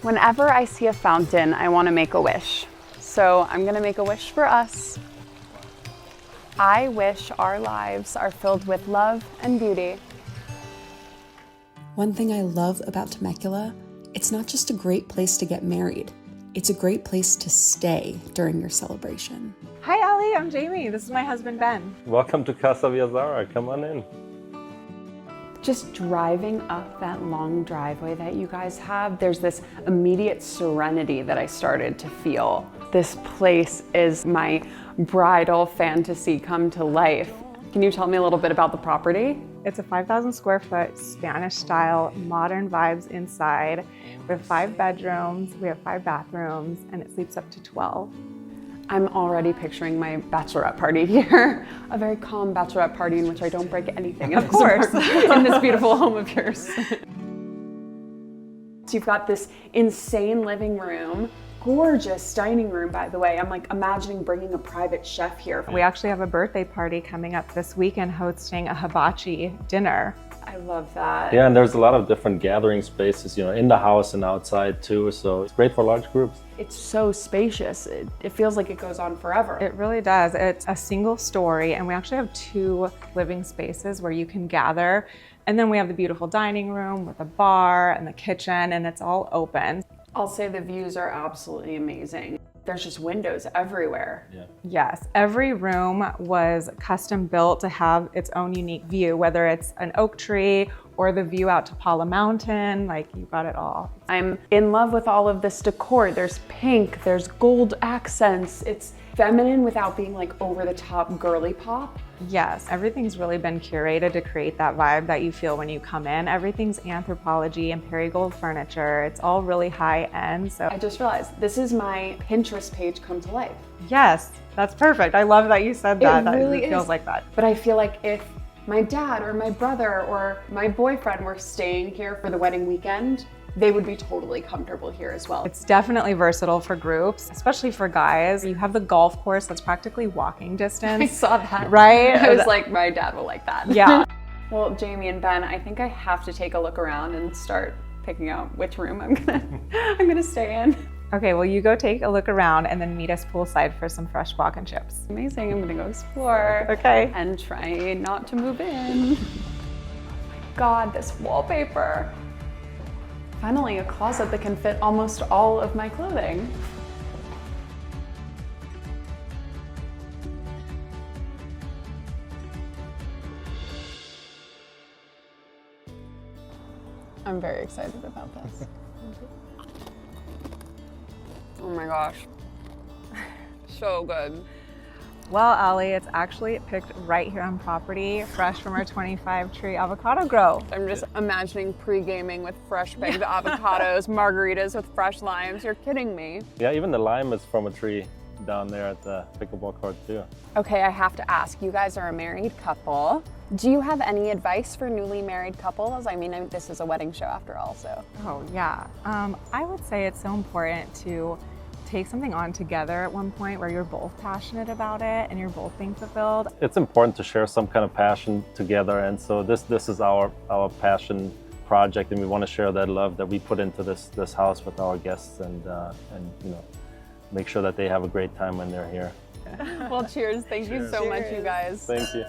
Whenever I see a fountain, I want to make a wish. So I'm going to make a wish for us. I wish our lives are filled with love and beauty. One thing I love about Temecula, it's not just a great place to get married. It's a great place to stay during your celebration. Hi, Allie. I'm Jamie. This is my husband, Ben. Welcome to Casa Via Zara. Come on in. Just driving up that long driveway that you guys have, there's this immediate serenity that I started to feel. This place is my bridal fantasy come to life. Can you tell me a little bit about the property? It's a 5,000 square foot Spanish style, modern vibes inside. We have 5 bedrooms, we have 5 bathrooms, and it sleeps up to 12. I'm already picturing my bachelorette party here. A very calm bachelorette party in which I don't break anything. Of course. In this beautiful home of yours. So you've got this insane living room, gorgeous dining room, by the way. I'm like imagining bringing a private chef here. We actually have a birthday party coming up this weekend hosting a hibachi dinner. I love that. Yeah, and there's a lot of different gathering spaces, in the house and outside too. So it's great for large groups. It's so spacious. It feels like it goes on forever. It really does. It's a single story, and we actually have 2 living spaces where you can gather. And then we have the beautiful dining room with a bar and the kitchen, and it's all open. I'll say the views are absolutely amazing. There's just windows everywhere. Yeah. Yes, every room was custom built to have its own unique view, whether it's an oak tree or the view out to Paula Mountain, like you got it all. I'm in love with all of this decor. There's pink, there's gold accents. It's feminine without being like over the top girly pop. Yes, everything's really been curated to create that vibe that you feel when you come in. Everything's Anthropologie and Perigold furniture. It's all really high end. So I just realized this is my Pinterest page come to life. yes, that's perfect. I love that you said that. It really feels is. like that. But I feel like if my dad or my brother or my boyfriend were staying here for the wedding weekend, they would be totally comfortable here as well. It's definitely versatile for groups, especially for guys. You have the golf course that's practically walking distance. I saw that. Right? I was like, my dad will like that. Yeah. Well, Jamie and Ben, I think I have to take a look around and start picking out which room I'm gonna stay in. Okay, well, you go take a look around and then meet us poolside for some fresh guac and chips. Amazing, I'm gonna go explore. Okay. And try not to move in. God, this wallpaper. Finally, a closet that can fit almost all of my clothing. I'm very excited about this. Oh my gosh, so good. Well, Allie, it's actually picked right here on property, fresh from our 25-tree Avocado Grove. I'm just imagining pre-gaming with fresh baked avocados, margaritas with fresh limes. You're kidding me. Yeah, even the lime is from a tree down there at the pickleball court too. Okay, I have to ask, you guys are a married couple. Do you have any advice for newly married couples? I mean, this is a wedding show after all, so. Oh, yeah. I would say it's so important to take something on together at one point where you're both passionate about it and you're both being fulfilled. It's important to share some kind of passion together, and so this is our passion project, and we want to share that love that we put into this house with our guests, and make sure that they have a great time when they're here. Well, cheers. Thank you so much, you guys. Thank you.